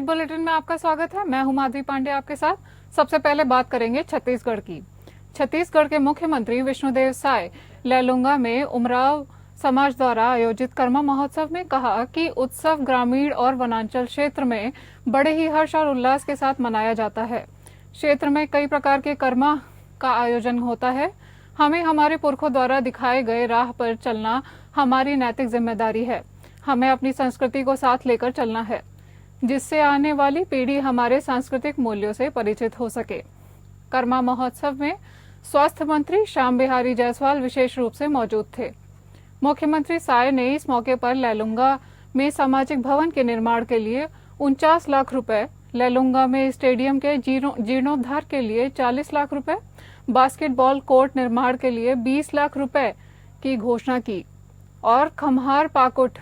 Update bulletin में आपका स्वागत है। मैं हूं माधवी पांडे आपके साथ। सबसे पहले बात करेंगे छत्तीसगढ़ की। छत्तीसगढ़ के मुख्यमंत्री विष्णुदेव साय लैलूंगा में उमराव समाज द्वारा आयोजित कर्मा महोत्सव में कहा कि उत्सव ग्रामीण और वनांचल क्षेत्र में बड़े ही हर्ष और उल्लास के साथ मनाया जाता है। क्षेत्र में कई प्रकार के कर्मा का आयोजन होता है। हमें हमारे पुरखों द्वारा दिखाए गए राह पर चलना हमारी नैतिक जिम्मेदारी है। हमें अपनी संस्कृति को साथ लेकर चलना है, जिससे आने वाली पीढ़ी हमारे सांस्कृतिक मूल्यों से परिचित हो सके। कर्मा महोत्सव में स्वास्थ्य मंत्री श्याम बिहारी जायसवाल विशेष रूप से मौजूद थे। मुख्यमंत्री साय ने इस मौके पर लैलूंगा में सामाजिक भवन के निर्माण के लिए 49 लाख रुपए, लैलूंगा में स्टेडियम के जीर्णोद्धार के लिए 40 लाख रुपए, बास्केटबॉल कोर्ट निर्माण के लिए 20 लाख रुपए की घोषणा की और खम्हार पाकुट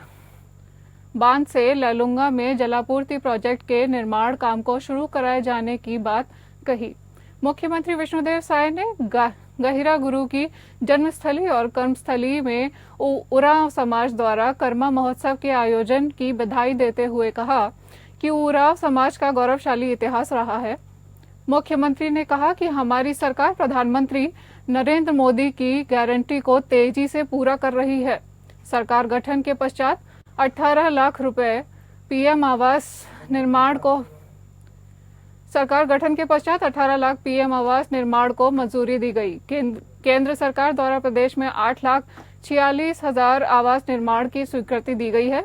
बांध से लैलूंगा में जलापूर्ति प्रोजेक्ट के निर्माण काम को शुरू कराए जाने की बात कही। मुख्यमंत्री विष्णुदेव साय ने गहिरा गुरु की जन्मस्थली और कर्मस्थली में उरांव समाज द्वारा कर्मा महोत्सव के आयोजन की बधाई देते हुए कहा कि उरांव समाज का गौरवशाली इतिहास रहा है। मुख्यमंत्री ने कहा कि हमारी सरकार प्रधानमंत्री नरेंद्र मोदी की गारंटी को तेजी से पूरा कर रही है। सरकार गठन के पश्चात 18 लाख रुपए पीएम आवास निर्माण को मंजूरी दी गई। केंद्र सरकार द्वारा प्रदेश में 8,46,000 आवास निर्माण की स्वीकृति दी गई है।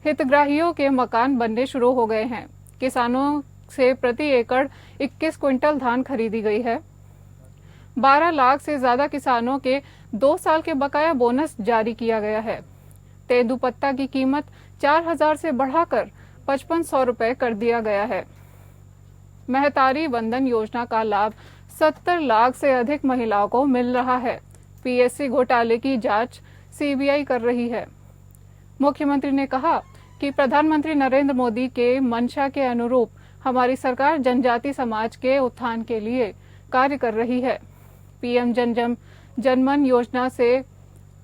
हितग्राहियों के मकान बनने शुरू हो गए हैं। किसानों से प्रति एकड़ 21 क्विंटल धान खरीदी गई है। 12 लाख से ज्यादा किसानों के 2 साल के बकाया बोनस जारी किया गया है। तेंदुपत्ता की कीमत 4,000 से बढ़ाकर 5,500 रुपए कर दिया गया है। महतारी वंदन योजना का लाभ 70 लाख से अधिक महिलाओं को मिल रहा है। पीएससी घोटाले की जांच सीबीआई कर रही है। मुख्यमंत्री ने कहा कि प्रधानमंत्री नरेंद्र मोदी के मंशा के अनुरूप हमारी सरकार जनजाति समाज के उत्थान के लिए कार्य कर रही है। पीएम जनमन योजना से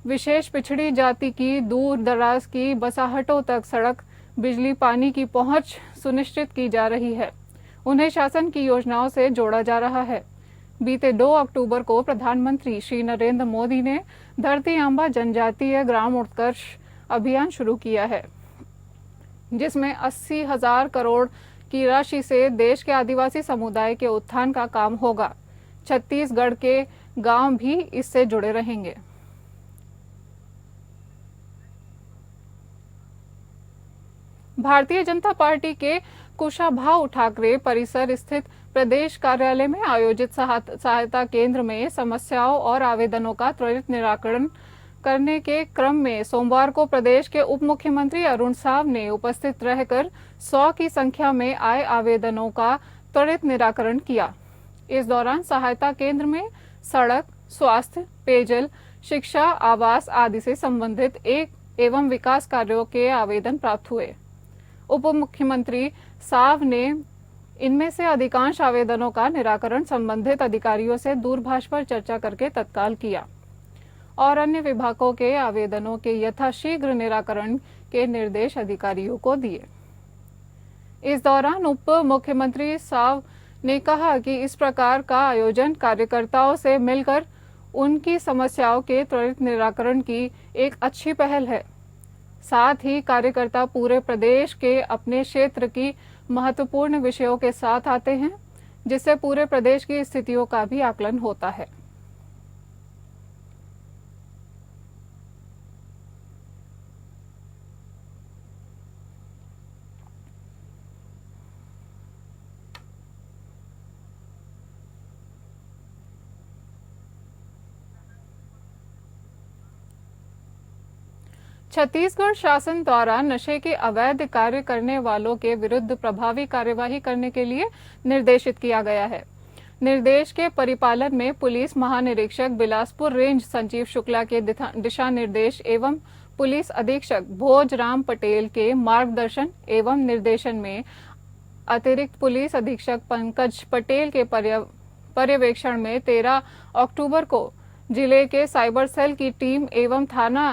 विशेष पिछड़ी जाति की दूर दराज की बसाहटों तक सड़क, बिजली, पानी की पहुंच सुनिश्चित की जा रही है। उन्हें शासन की योजनाओं से जोड़ा जा रहा है। बीते 2 अक्टूबर को प्रधानमंत्री श्री नरेंद्र मोदी ने धरती आंबा जनजातीय ग्राम उत्कर्ष अभियान शुरू किया है, जिसमें 80,000 करोड़ की राशि से देश के आदिवासी समुदाय के उत्थान का काम होगा। छत्तीसगढ़ के गांव भी इससे जुड़े रहेंगे। भारतीय जनता पार्टी के कुशाभाऊ ठाकरे परिसर स्थित प्रदेश कार्यालय में आयोजित सहायता केंद्र में समस्याओं और आवेदनों का त्वरित निराकरण करने के क्रम में सोमवार को प्रदेश के उप मुख्यमंत्री अरुण साव ने उपस्थित रहकर 100 की संख्या में आए आवेदनों का त्वरित निराकरण किया। इस दौरान सहायता केंद्र में सड़क, स्वास्थ्य, पेयजल, शिक्षा, आवास आदि से संबंधित एवं विकास कार्यों के आवेदन प्राप्त हुए। उप मुख्यमंत्री साव ने इनमें से अधिकांश आवेदनों का निराकरण संबंधित अधिकारियों से दूरभाष पर चर्चा करके तत्काल किया और अन्य विभागों के आवेदनों के यथाशीघ्र निराकरण के निर्देश अधिकारियों को दिए। इस दौरान उप मुख्यमंत्री साव ने कहा कि इस प्रकार का आयोजन कार्यकर्ताओं से मिलकर उनकी समस्याओं के त्वरित निराकरण की एक अच्छी पहल है। साथ ही कार्यकर्ता पूरे प्रदेश के अपने क्षेत्र की महत्वपूर्ण विषयों के साथ आते हैं, जिससे पूरे प्रदेश की स्थितियों का भी आकलन होता है। छत्तीसगढ़ शासन द्वारा नशे के अवैध कार्य करने वालों के विरुद्ध प्रभावी कार्यवाही करने के लिए निर्देशित किया गया है। निर्देश के परिपालन में पुलिस महानिरीक्षक बिलासपुर रेंज संजीव शुक्ला के दिशा निर्देश एवं पुलिस अधीक्षक भोजराम पटेल के मार्गदर्शन एवं निर्देशन में अतिरिक्त पुलिस अधीक्षक पंकज पटेल के पर्यवेक्षण में 13 अक्टूबर को जिले के साइबर सेल की टीम एवं थाना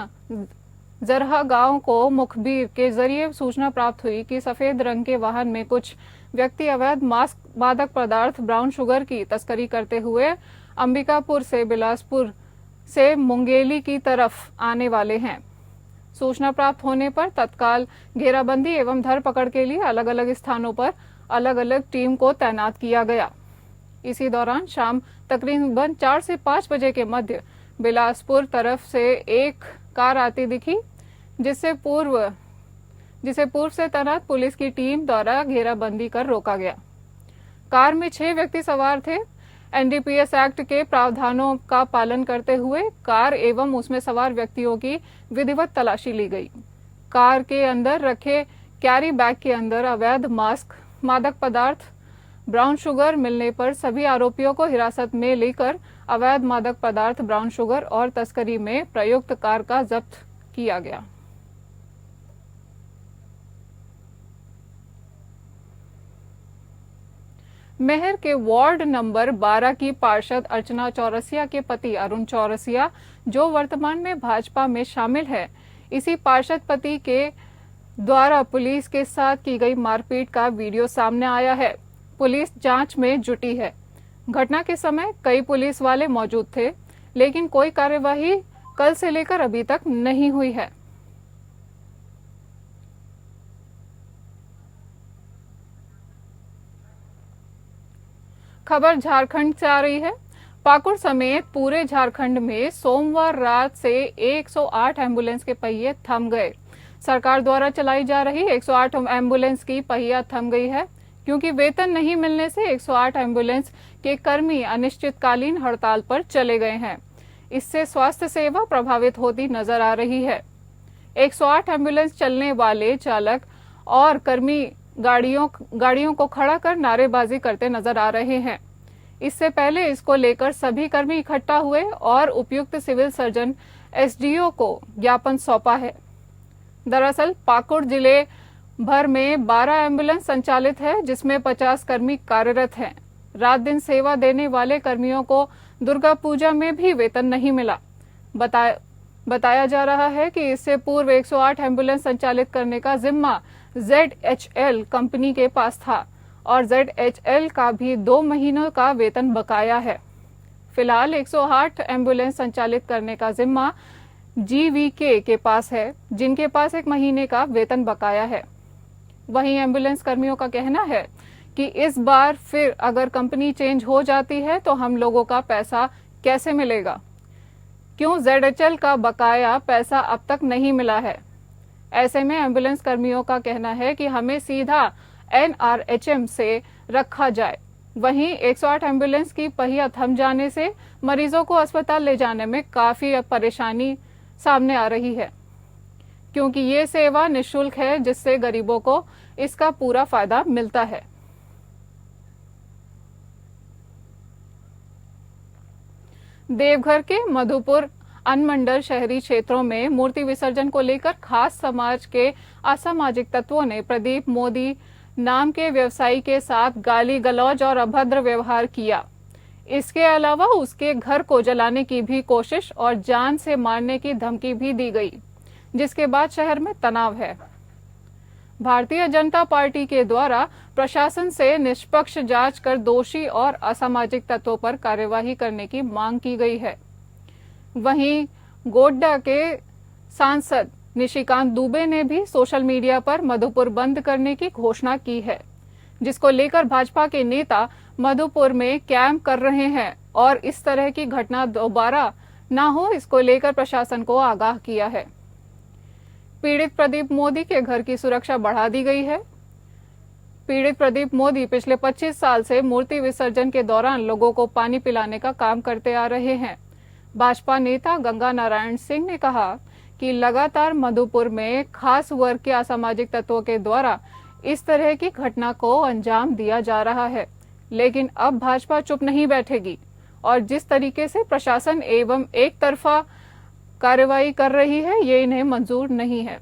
जरहा गांव को मुखबिर के जरिए सूचना प्राप्त हुई कि सफेद रंग के वाहन में कुछ व्यक्ति अवैध मादक पदार्थ ब्राउन शुगर की तस्करी करते हुए अंबिकापुर से बिलासपुर से मुंगेली की तरफ आने वाले हैं। सूचना प्राप्त होने पर तत्काल घेराबंदी एवं धरपकड़ के लिए अलग अलग स्थानों पर अलग अलग टीम को तैनात किया गया। इसी दौरान शाम तकरीबन 4 से 5 बजे के मध्य बिलासपुर तरफ से एक कार आती दिखी, जिसे पूर्व से तैनात पुलिस की टीम द्वारा घेराबंदी कर रोका गया। कार में 6 व्यक्ति सवार थे। एनडीपीएस एक्ट के प्रावधानों का पालन करते हुए कार एवं उसमें सवार व्यक्तियों की विधिवत तलाशी ली गई। कार के अंदर रखे कैरी बैग के अंदर अवैध मादक पदार्थ ब्राउन शुगर मिलने पर सभी आरोपियों को हिरासत में लेकर अवैध मादक पदार्थ ब्राउन शुगर और तस्करी में प्रयुक्त कार का जब्त किया गया। मेहर के वार्ड नंबर 12 की पार्षद अर्चना चौरसिया के पति अरुण चौरसिया, जो वर्तमान में भाजपा में शामिल है, इसी पार्षद पति के द्वारा पुलिस के साथ की गई मारपीट का वीडियो सामने आया है। पुलिस जांच में जुटी है। घटना के समय कई पुलिस वाले मौजूद थे, लेकिन कोई कार्यवाही कल से लेकर अभी तक नहीं हुई है। खबर झारखंड से आ रही है। पाकुड़ समेत पूरे झारखंड में सोमवार रात से 108 एम्बुलेंस के पहिए थम गए। सरकार द्वारा चलाई जा रही 108 एम्बुलेंस की पहिया थम गई है, क्योंकि वेतन नहीं मिलने से 108 एम्बुलेंस के कर्मी अनिश्चितकालीन हड़ताल पर चले गए हैं। इससे स्वास्थ्य सेवा प्रभावित होती नजर आ रही है। 108 एम्बुलेंस चलने वाले चालक और कर्मी गाड़ियों को खड़ा कर नारेबाजी करते नजर आ रहे हैं। इससे पहले इसको लेकर सभी कर्मी इकट्ठा हुए और उपयुक्त सिविल सर्जन एसडीओ को ज्ञापन सौंपा है। दरअसल पाकुड़ जिले भर में 12 एम्बुलेंस संचालित है, जिसमें 50 कर्मी कार्यरत हैं। रात दिन सेवा देने वाले कर्मियों को दुर्गा पूजा में भी वेतन नहीं मिला। बताया जा रहा है कि इससे पूर्व 108 एम्बुलेंस संचालित करने का जिम्मा ZHL कंपनी के पास था और ZHL का भी 2 महीनों का वेतन बकाया है। फिलहाल 108 एम्बुलेंस संचालित करने का जिम्मा GVK के पास है, जिनके पास 1 महीने का वेतन बकाया है। वहीं एम्बुलेंस कर्मियों का कहना है कि इस बार फिर अगर कंपनी चेंज हो जाती है तो हम लोगों का पैसा कैसे मिलेगा, क्यों ZHL का बकाया पैसा अब तक नहीं मिला है। ऐसे में एम्बुलेंस कर्मियों का कहना है कि हमें सीधा NRHM से रखा जाए। वहीं 108 एम्बुलेंस की पहिया थम जाने से मरीजों को अस्पताल ले जाने में काफी परेशानी सामने आ रही है, क्योंकि ये सेवा निःशुल्क है, जिससे गरीबों को इसका पूरा फायदा मिलता है। देवघर के मधुपुर अनुमंडल शहरी क्षेत्रों में मूर्ति विसर्जन को लेकर खास समाज के असामाजिक तत्वों ने प्रदीप मोदी नाम के व्यवसायी के साथ गाली गलौज और अभद्र व्यवहार किया। इसके अलावा उसके घर को जलाने की भी कोशिश और जान से मारने की धमकी भी दी गई, जिसके बाद शहर में तनाव है। भारतीय जनता पार्टी के द्वारा प्रशासन से निष्पक्ष जांच कर दोषी और असामाजिक तत्वों पर कार्यवाही करने की मांग की गई है। वहीं गोड्डा के सांसद निशिकांत दुबे ने भी सोशल मीडिया पर मधुपुर बंद करने की घोषणा की है, जिसको लेकर भाजपा के नेता मधुपुर में कैंप कर रहे हैं और इस तरह की घटना दोबारा न हो, इसको लेकर प्रशासन को आगाह किया है। पीड़ित प्रदीप मोदी के घर की सुरक्षा बढ़ा दी गई है। पीड़ित प्रदीप मोदी पिछले 25 साल से मूर्ति विसर्जन के दौरान लोगों को पानी पिलाने का काम करते आ रहे हैं। भाजपा नेता गंगा नारायण सिंह ने कहा कि लगातार मधुपुर में खास वर्ग के असामाजिक तत्वों के द्वारा इस तरह की घटना को अंजाम दिया जा रहा है, लेकिन अब भाजपा चुप नहीं बैठेगी और जिस तरीके से प्रशासन एवं एक तरफा कार्रवाई कर रही है, ये इन्हें मंजूर नहीं है।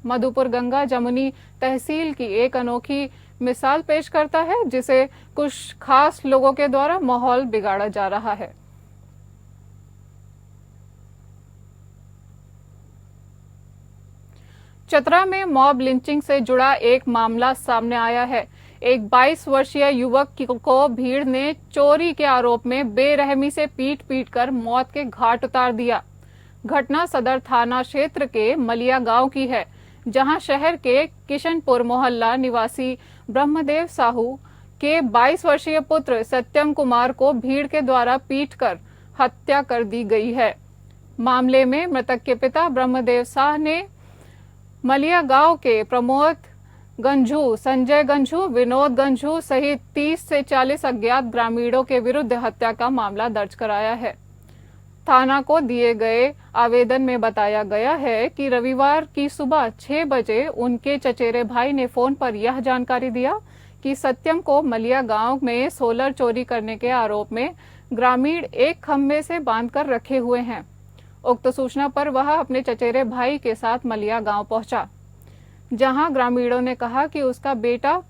मधुपुर गंगा जमुनी तहसील की एक अनोखी मिसाल पेश करता है, जिसे कुछ खास लोगों के द्वारा माहौल बिगाड़ा जा रहा है। चतरा में मॉब लिंचिंग से जुड़ा एक मामला सामने आया है। एक 22 वर्षीय युवक को भीड़ ने चोरी के आरोप में बेरहमी से पीट पीट कर मौत के घाट उतार दिया। घटना सदर थाना क्षेत्र के मलिया गांव की है, जहां शहर के किशनपुर मोहल्ला निवासी ब्रह्मदेव साहू के 22 वर्षीय पुत्र सत्यम कुमार को भीड़ के द्वारा पीटकर हत्या कर दी गई है। मामले में मृतक के पिता ब्रह्मदेव साह ने मलिया गांव के प्रमोद गंझू, संजय गंझू, विनोद गंझू सहित 30 से 40 अज्ञात ग्रामीणों के विरुद्ध हत्या का मामला दर्ज कराया है। थाना को दिए गए आवेदन में बताया गया है कि रविवार की सुबह 6 बजे उनके चचेरे भाई ने फोन पर यह जानकारी दिया कि सत्यम को मलिया गांव में सोलर चोरी करने के आरोप में ग्रामीण एक खंभे से बांधकर रखे हुए हैं। उक्त सूचना पर वह अपने चचेरे भाई के साथ मलिया गांव पहुंचा, जहां ग्रामीणों ने कहा कि उसका बेटा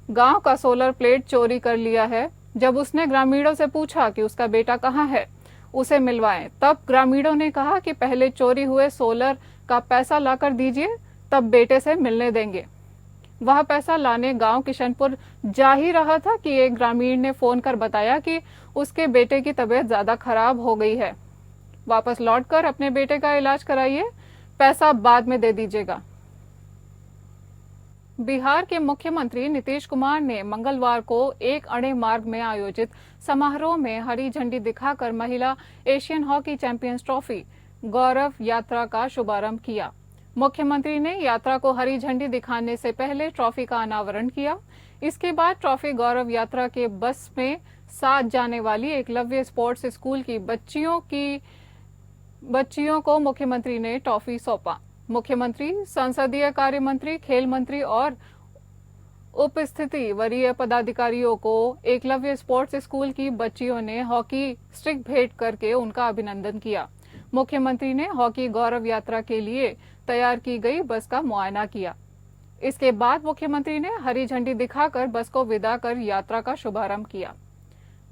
गांव का सोलर प्लेट चोरी कर लिया है। जब उसने ग्रामीणों से पूछा कि उसका बेटा कहां है, उसे मिलवाएं, तब ग्रामीणों ने कहा कि पहले चोरी हुए सोलर का पैसा लाकर दीजिए, तब बेटे से मिलने देंगे। वह पैसा लाने गांव किशनपुर जा ही रहा था कि एक ग्रामीण ने फोन कर बताया कि उसके बेटे की तबीयत ज्यादा खराब हो गई है, वापस लौटकर अपने बेटे का इलाज कराइए, पैसा बाद में दे दीजिएगा। बिहार के मुख्यमंत्री नीतीश कुमार ने मंगलवार को एक अणे मार्ग में आयोजित समारोह में हरी झंडी दिखाकर महिला एशियन हॉकी चैंपियंस ट्रॉफी गौरव यात्रा का शुभारंभ किया। मुख्यमंत्री ने यात्रा को हरी झंडी दिखाने से पहले ट्रॉफी का अनावरण किया। इसके बाद ट्रॉफी गौरव यात्रा के बस में साथ जाने वाली एकलव्य स्पोर्ट्स स्कूल की बच्चियों को मुख्यमंत्री ने ट्रॉफी सौंपा। मुख्यमंत्री, संसदीय कार्य मंत्री, खेल मंत्री और उपस्थिति वरीय पदाधिकारियों को एकलव्य स्पोर्ट्स स्कूल की बच्चियों ने हॉकी स्टिक भेंट करके उनका अभिनंदन किया। मुख्यमंत्री ने हॉकी गौरव यात्रा के लिए तैयार की गई बस का मुआयना किया। इसके बाद मुख्यमंत्री ने हरी झंडी दिखाकर बस को विदा कर यात्रा का शुभारंभ किया।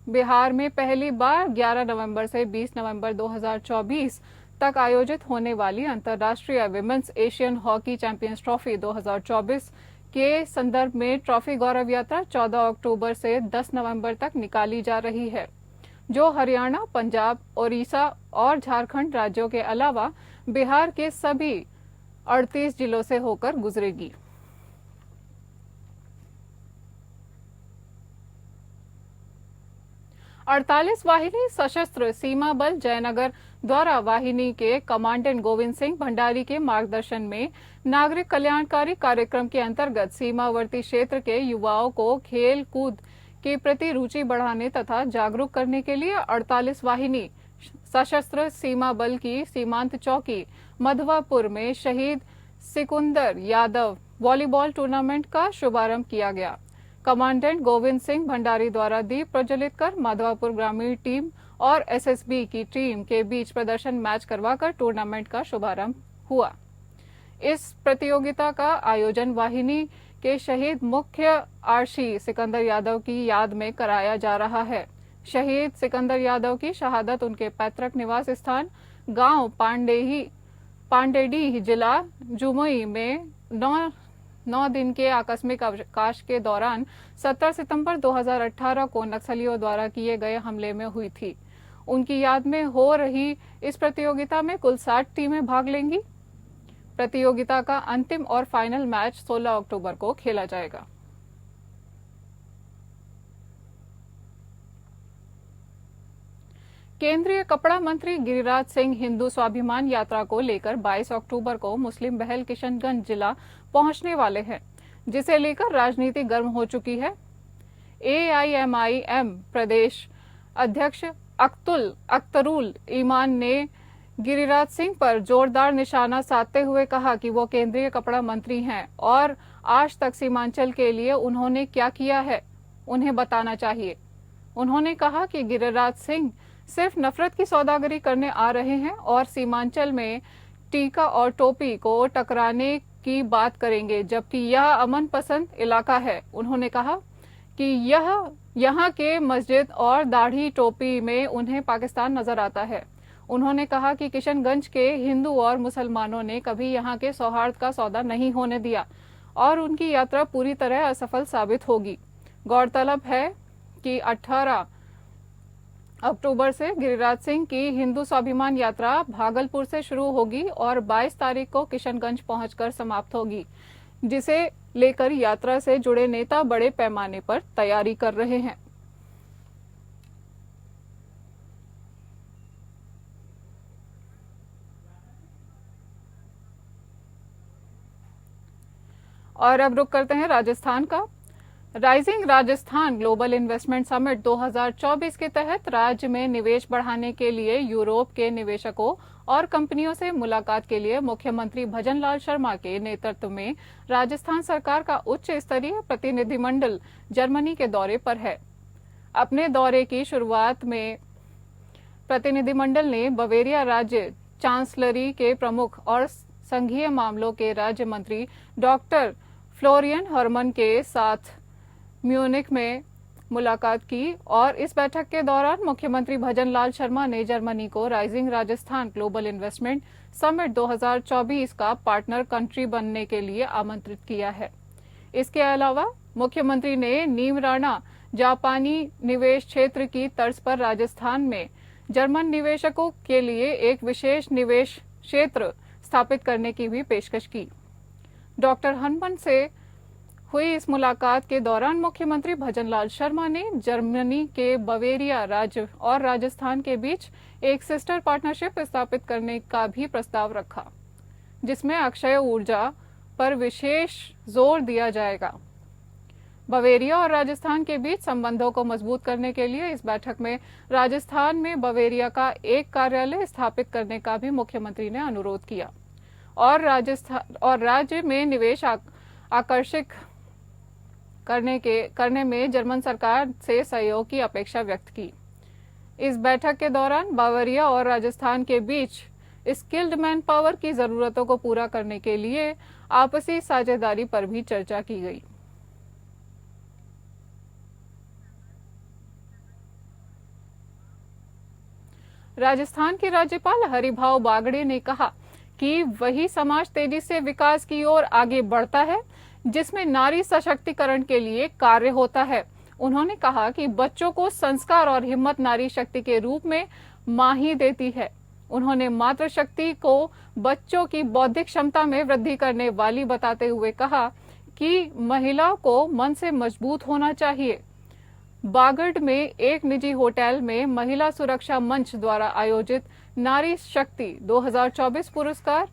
बिहार में पहली बार 11 नवंबर से 20 नवंबर 2024 तक आयोजित होने वाली अंतर्राष्ट्रीय women's Asian hockey champions trophy 2024 के संदर्भ में ट्रॉफी गौरव यात्रा 14 अक्टूबर से 10 नवंबर तक निकाली जा रही है, जो हरियाणा, पंजाब, ओडिशा और झारखंड राज्यों के अलावा बिहार के सभी 38 जिलों से होकर गुजरेगी। अड़तालीस वाहिनी सशस्त्र सीमा बल जयनगर द्वारा वाहिनी के कमांडेंट गोविंद सिंह भंडारी के मार्गदर्शन में नागरिक कल्याणकारी कार्यक्रम के अंतर्गत सीमावर्ती क्षेत्र के युवाओं को खेल कूद के प्रति रुचि बढ़ाने तथा जागरूक करने के लिए 48 वाहिनी सशस्त्र सीमा बल की सीमांत चौकी मधवापुर में शहीद सिकुंदर यादव वॉलीबॉल टूर्नामेंट का शुभारंभ किया गया। कमांडेंट गोविंद सिंह भंडारी द्वारा दीप प्रज्वलित कर माधवापुर ग्रामीण टीम और एसएसबी की टीम के बीच प्रदर्शन मैच करवाकर टूर्नामेंट का शुभारंभ हुआ। इस प्रतियोगिता का आयोजन वाहिनी के शहीद मुख्य आर्शी सिकंदर यादव की याद में कराया जा रहा है। शहीद सिकंदर यादव की शहादत उनके पैतृक निवास स्थान गांव पांडेडीह जिला जुमोई में 9 दिन के आकस्मिक अवकाश के दौरान 17 सितंबर 2018 को नक्सलियों द्वारा किए गए हमले में हुई थी। उनकी याद में हो रही इस प्रतियोगिता में कुल 60 टीमें भाग लेंगी। प्रतियोगिता का अंतिम और फाइनल मैच 16 अक्टूबर को खेला जाएगा। केंद्रीय कपड़ा मंत्री गिरिराज सिंह हिंदू स्वाभिमान यात्रा को लेकर 22 अक्टूबर को मुस्लिम बहल किशनगंज जिला पहुंचने वाले हैं, जिसे लेकर राजनीति गर्म हो चुकी है। AIMIM प्रदेश अध्यक्ष अख्तरुल ईमान ने गिरिराज सिंह पर जोरदार निशाना साधते हुए कहा कि वो केंद्रीय कपड़ा मंत्री हैं और आज तक सीमांचल के लिए उन्होंने क्या किया है, उन्हें बताना चाहिए। उन्होंने कहा कि गिरिराज सिंह सिर्फ नफरत की सौदागरी करने आ रहे हैं और सीमांचल में टीका और टोपी को टकराने की बात करेंगे, जबकि यह अमन पसंद इलाका है। उन्होंने कहा कि यहाँ के मस्जिद और दाढ़ी टोपी में उन्हें पाकिस्तान नजर आता है। उन्होंने कहा कि किशनगंज के हिंदू और मुसलमानों ने कभी यहां के सौहार्द का सौदा नहीं होने दिया और उनकी यात्रा पूरी तरह असफल साबित होगी। गौरतलब है कि 18 अक्टूबर से गिरिराज सिंह की हिंदू स्वाभिमान यात्रा भागलपुर से शुरू होगी और 22 तारीख को किशनगंज पहुंचकर समाप्त होगी, जिसे लेकर यात्रा से जुड़े नेता बड़े पैमाने पर तैयारी कर रहे हैं। और अब रुक करते हैं राजस्थान का। Rising Rajasthan global investment summit 2024 के तहत राज्य में निवेश बढ़ाने के लिए यूरोप के निवेशकों और कंपनियों से मुलाकात के लिए मुख्यमंत्री भजनलाल शर्मा के नेतृत्व में राजस्थान सरकार का उच्च स्तरीय प्रतिनिधिमंडल जर्मनी के दौरे पर है। अपने दौरे की शुरुआत में प्रतिनिधिमंडल ने बवेरिया राज्य चांसलरी के प्रमुख और संघीय मामलों के राज्य मंत्री डॉक्टर फ्लोरियन हरमन के साथ म्यूनिख में मुलाकात की और इस बैठक के दौरान मुख्यमंत्री भजनलाल शर्मा ने जर्मनी को rising Rajasthan global investment summit 2024 का पार्टनर कंट्री बनने के लिए आमंत्रित किया है। इसके अलावा मुख्यमंत्री ने नीमराणा जापानी निवेश क्षेत्र की तर्ज पर राजस्थान में जर्मन निवेशकों के लिए एक विशेष निवेश क्षेत्र स्थापित करने की भी पेशकश की। डॉक्टर हनुमन से हुई इस मुलाकात के दौरान मुख्यमंत्री भजनलाल शर्मा ने जर्मनी के बवेरिया राज्य और राजस्थान के बीच एक सिस्टर पार्टनरशिप स्थापित करने का भी प्रस्ताव रखा, जिसमें अक्षय ऊर्जा पर विशेष जोर दिया जाएगा। बवेरिया और राजस्थान के बीच संबंधों को मजबूत करने के लिए इस बैठक में राजस्थान में बवेरिया का एक कार्यालय स्थापित करने का भी मुख्यमंत्री ने अनुरोध किया और राज्य में निवेश आकर्षित करने में जर्मन सरकार से सहयोग की अपेक्षा व्यक्त की। इस बैठक के दौरान बावरिया और राजस्थान के बीच स्किल्ड मैन पावर की जरूरतों को पूरा करने के लिए आपसी साझेदारी पर भी चर्चा की गई। राजस्थान के राज्यपाल हरिभाऊ बागड़े ने कहा कि वही समाज तेजी से विकास की ओर आगे बढ़ता है जिसमें नारी सशक्तिकरण के लिए कार्य होता है। उन्होंने कहा कि बच्चों को संस्कार और हिम्मत नारी शक्ति के रूप में मां ही देती है। उन्होंने मातृशक्ति को बच्चों की बौद्धिक क्षमता में वृद्धि करने वाली बताते हुए कहा कि महिलाओं को मन से मजबूत होना चाहिए। बागड़ में एक निजी होटल में महिला सुरक्षा मंच द्वारा आयोजित नारी शक्ति 2024 पुरस्कार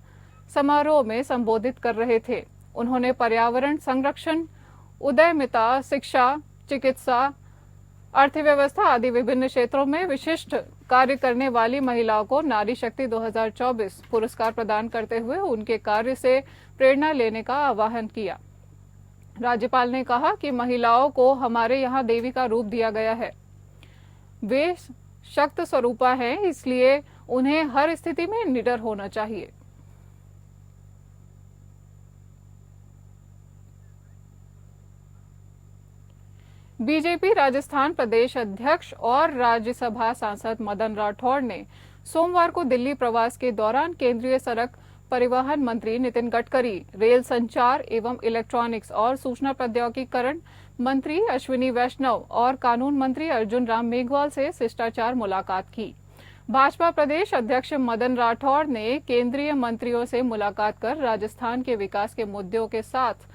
समारोह में संबोधित कर रहे थे। उन्होंने पर्यावरण संरक्षण, उद्यमिता, शिक्षा, चिकित्सा, अर्थव्यवस्था आदि विभिन्न क्षेत्रों में विशिष्ट कार्य करने वाली महिलाओं को नारी शक्ति 2024 पुरस्कार प्रदान करते हुए उनके कार्य से प्रेरणा लेने का आह्वान किया। राज्यपाल ने कहा कि महिलाओं को हमारे यहाँ देवी का रूप दिया गया है। वे शक्त स्वरूपा हैं, इसलिए उन्हें हर स्थिति में निडर होना चाहिए। बीजेपी राजस्थान प्रदेश अध्यक्ष और राज्यसभा सांसद मदन राठौड़ ने सोमवार को दिल्ली प्रवास के दौरान केंद्रीय सड़क परिवहन मंत्री नितिन गडकरी, रेल संचार एवं इलेक्ट्रॉनिक्स और सूचना प्रौद्योगिकीकरण मंत्री अश्विनी वैष्णव और कानून मंत्री अर्जुन राम मेघवाल से शिष्टाचार मुलाकात की। भाजपा प्रदेश अध्यक्ष मदन राठौड़ ने केंद्रीय मंत्रियों से मुलाकात कर राजस्थान के विकास के मुद्दों के साथ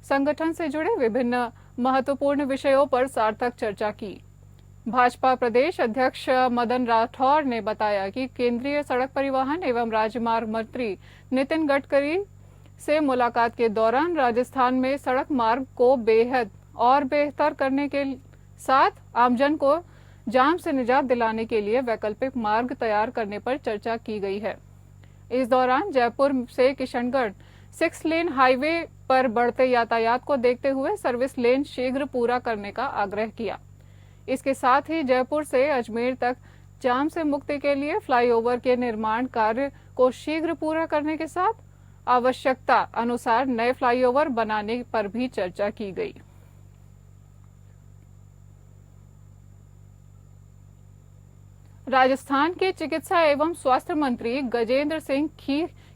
संगठन से जुड़े विभिन्न महत्वपूर्ण विषयों पर सार्थक चर्चा की। भाजपा प्रदेश अध्यक्ष मदन राठौड़ ने बताया कि केंद्रीय सड़क परिवहन एवं राजमार्ग मंत्री नितिन गडकरी से मुलाकात के दौरान राजस्थान में सड़क मार्ग को बेहद और बेहतर करने के साथ आमजन को जाम से निजात दिलाने के लिए वैकल्पिक मार्ग तैयार करने पर चर्चा की गई है। इस दौरान जयपुर से किशनगढ़ 6 लेन हाईवे पर बढ़ते यातायात को देखते हुए सर्विस लेन शीघ्र पूरा करने का आग्रह किया। इसके साथ ही जयपुर से अजमेर तक जाम से मुक्ति के लिए फ्लाईओवर के निर्माण कार्य को शीघ्र पूरा करने के साथ आवश्यकता अनुसार नए फ्लाईओवर बनाने पर भी चर्चा की गई। राजस्थान के चिकित्सा एवं स्वास्थ्य मंत्री गजेंद्र सिंह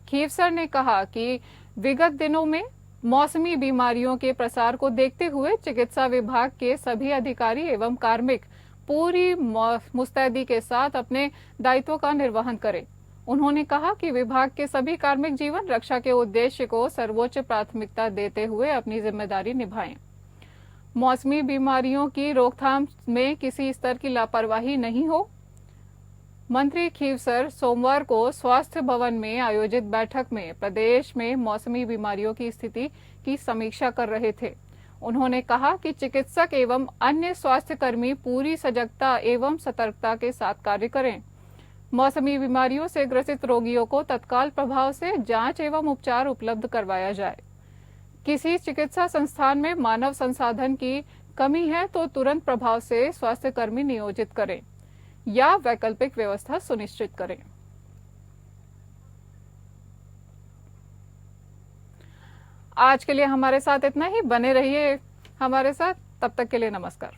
खीवसर ने कहा कि विगत दिनों में मौसमी बीमारियों के प्रसार को देखते हुए चिकित्सा विभाग के सभी अधिकारी एवं कार्मिक पूरी मुस्तैदी के साथ अपने दायित्वों का निर्वहन करें। उन्होंने कहा कि विभाग के सभी कार्मिक जीवन रक्षा के उद्देश्य को सर्वोच्च प्राथमिकता देते हुए अपनी जिम्मेदारी निभाएं। मौसमी बीमारियों की रोकथाम में किसी स्तर की लापरवाही नहीं हो। मंत्री खीवसर सोमवार को स्वास्थ्य भवन में आयोजित बैठक में प्रदेश में मौसमी बीमारियों की स्थिति की समीक्षा कर रहे थे। उन्होंने कहा कि चिकित्सक एवं अन्य स्वास्थ्य कर्मी पूरी सजगता एवं सतर्कता के साथ कार्य करें। मौसमी बीमारियों से ग्रसित रोगियों को तत्काल प्रभाव से जांच एवं उपचार उपलब्ध करवाया जाए। किसी चिकित्सा संस्थान में मानव संसाधन की कमी है तो तुरंत प्रभाव से स्वास्थ्य कर्मी नियोजित करें या वैकल्पिक व्यवस्था सुनिश्चित करें। आज के लिए हमारे साथ इतना ही। बने रहिए हमारे साथ, तब तक के लिए नमस्कार।